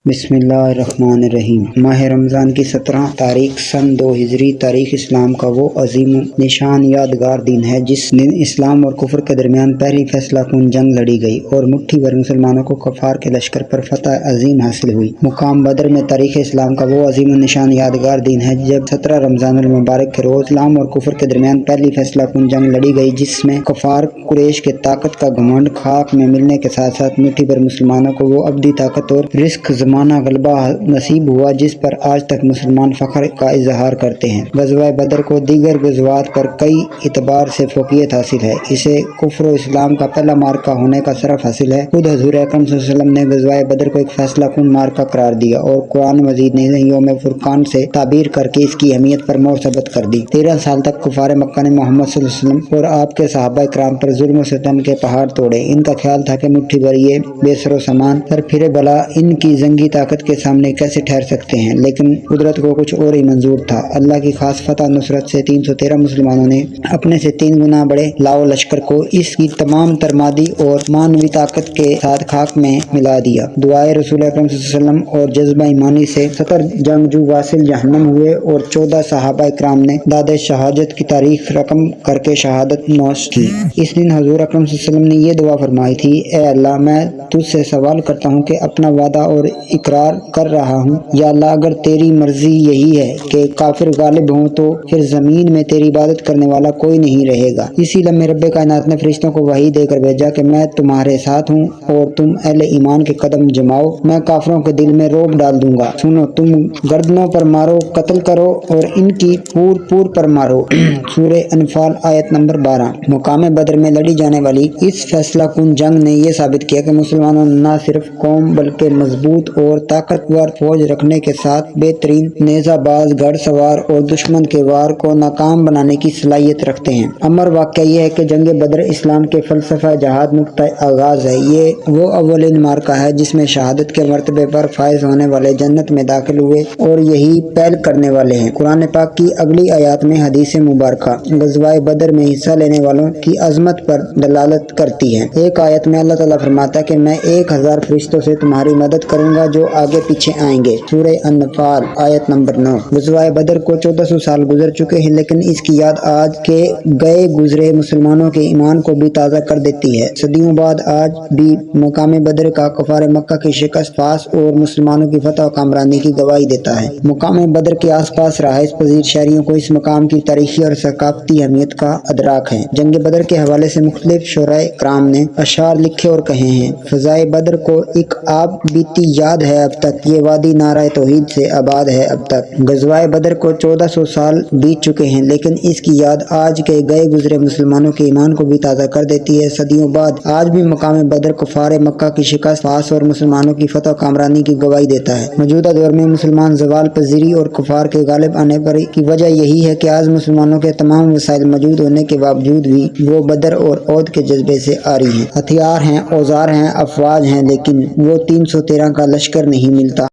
بسم اللہ الرحمن الرحیم۔ ماہ رمضان کی 17 تاریخ سن 2 ہجری تاریخ اسلام کا وہ عظیم نشان یادگار دن ہے جس دن اسلام اور کفر کے درمیان پہلی فیصلہ کن جنگ لڑی گئی اور مٹھی بھر مسلمانوں کو کفار کے لشکر پر فتح عظیم حاصل ہوئی۔ مقام بدر میں تاریخ اسلام کا وہ عظیم نشان یادگار دن ہے جب 17 رمضان المبارک کے روز اسلام اور کفر کے درمیان پہلی فیصلہ کن جنگ لڑی گئی جس میں کفار قریش کے طاقت کا گھمنڈ خاک میں ملنے کے ساتھ ساتھ مٹھی بھر مسلمانوں کو وہ ابدی طاقت اور رزق زمانہ غلبہ نصیب ہوا جس پر آج تک مسلمان فخر کا اظہار کرتے ہیں۔ غزوہ بدر کو دیگر غزوات پر کئی اعتبار سے فوقیت حاصل ہے۔ اسے کفر و اسلام کا پہلا معرکہ ہونے کا شرف حاصل ہے۔ خود حضور اکرم صلی اللہ علیہ وسلم نے غزوہ بدر کو ایک فیصلہ کن معرکہ قرار دیا اور قرآن مجید نے یوم فرقان سے تعبیر کر کے اس کی اہمیت پر مہر ثبت کر دی۔ 13 سال تک کفار مکہ نے محمد صلی اللہ علیہ وسلم اور آپ کے صحابہ کرام پر ظلم و ستم کے پہاڑ توڑے۔ ان کا خیال تھا کہ مٹھی بھر یہ بے سر و سامان پر پھرے بلا ان کی جنگی طاقت کے سامنے کیسے ٹھہر سکتے ہیں، لیکن قدرت کو کچھ اور ہی منظور تھا۔ اللہ کی خاص فتح نصرت سے 313 مسلمانوں نے اپنے سے 3 گنا بڑے لاؤ لشکر کو اس کی تمام تر مادی اور معنوی طاقت کے ساتھ خاک میں ملا دیا۔ دعائے رسول اکرم صلی اللہ علیہ وسلم اور جذبہ ایمانی سے 70 جنگجو واصل جہنم ہوئے اور 14 صحابہ کرام نے داد شہادت کی تاریخ رقم کر کے شہادت نوش کی۔ اس دن حضور اکرم صلی اللہ علیہ وسلم نے یہ دعا فرمائی تھی: اے اللہ، میں تجھ سے سوال کرتا ہوں کہ اپنا وعدہ اور اقرار کر رہا ہوں، یا اللہ اگر تیری مرضی یہی ہے کہ کافر غالب ہوں تو پھر زمین میں تیری عبادت کرنے والا کوئی نہیں رہے گا۔ اسی لمحے رب کائنات نے فرشتوں کو وحی دے کر بھیجا کہ میں تمہارے ساتھ ہوں اور تم اہل ایمان کے قدم جماؤ، میں کافروں کے دل میں رعب ڈال دوں گا۔ سنو، تم گردنوں پر مارو، قتل کرو اور ان کی پور پر مارو۔ سورہ انفال آیت نمبر 12۔ مقام بدر میں لڑی جانے والی اس فیصلہ کن جنگ نے یہ ثابت کیا کہ مسلمانوں نے نہ صرف قوم بلکہ مضبوط اور طاقتور فوج رکھنے کے ساتھ بہترین نیزہ باز، گھڑ سوار اور دشمن کے وار کو ناکام بنانے کی صلاحیت رکھتے ہیں۔ امر واقعہ یہ ہے کہ جنگ بدر اسلام کے فلسفہ جہاد نقطہ آغاز ہے۔ یہ وہ اولین معرکہ ہے جس میں شہادت کے مرتبے پر فائز ہونے والے جنت میں داخل ہوئے اور یہی پہل کرنے والے ہیں۔ قرآن پاک کی اگلی آیات میں حدیث مبارکہ غزوہ بدر میں حصہ لینے والوں کی عظمت پر دلالت کرتی ہے۔ ایک آیت میں اللہ تعالیٰ فرماتا ہے کہ میں 1000 فرشتوں سے تمہاری مدد کروں گا جو آگے پیچھے آئیں گے۔ سورہ انفال آیت نمبر 9۔ غزوہ بدر کو 1400 سال گزر چکے ہیں، لیکن اس کی یاد آج کے گئے گزرے مسلمانوں کے ایمان کو بھی تازہ کر دیتی ہے۔ صدیوں بعد آج بھی مقام بدر کا کفار مکہ کی شکست پاس اور مسلمانوں کی فتح و کامرانی کی گواہی دیتا ہے۔ مقام بدر کے آس پاس رہائش پذیر شہریوں کو اس مقام کی تاریخی اور ثقافتی اہمیت کا ادراک ہے۔ جنگ بدر کے حوالے سے مختلف شعراء کرام نے اشعار لکھے اور کہے ہیں: فضائے بدر کو ایک آب بیتی یاد ہے اب تک، یہ وادی نعرہ توحید سے آباد ہے اب تک۔ غزوہ بدر کو 1400 سال بیت چکے ہیں، لیکن اس کی یاد آج کے گئے گزرے مسلمانوں کے ایمان کو بھی تازہ کر دیتی ہے۔ صدیوں بعد آج بھی مقام بدر کفار مکہ کی شکست پاس اور مسلمانوں کی فتح و کامرانی کی گواہی دیتا ہے۔ موجودہ دور میں مسلمان زوال پذیری اور کفار کے غالب آنے پر کی وجہ یہی ہے کہ آج مسلمانوں کے تمام وسائل موجود ہونے کے باوجود بھی وہ بدر اور عہد کے جذبے سے عاری ہیں۔ ہتھیار ہیں، اوزار ہیں، افواج ہیں، لیکن وہ 313 کا لشکر نہیں ملتا۔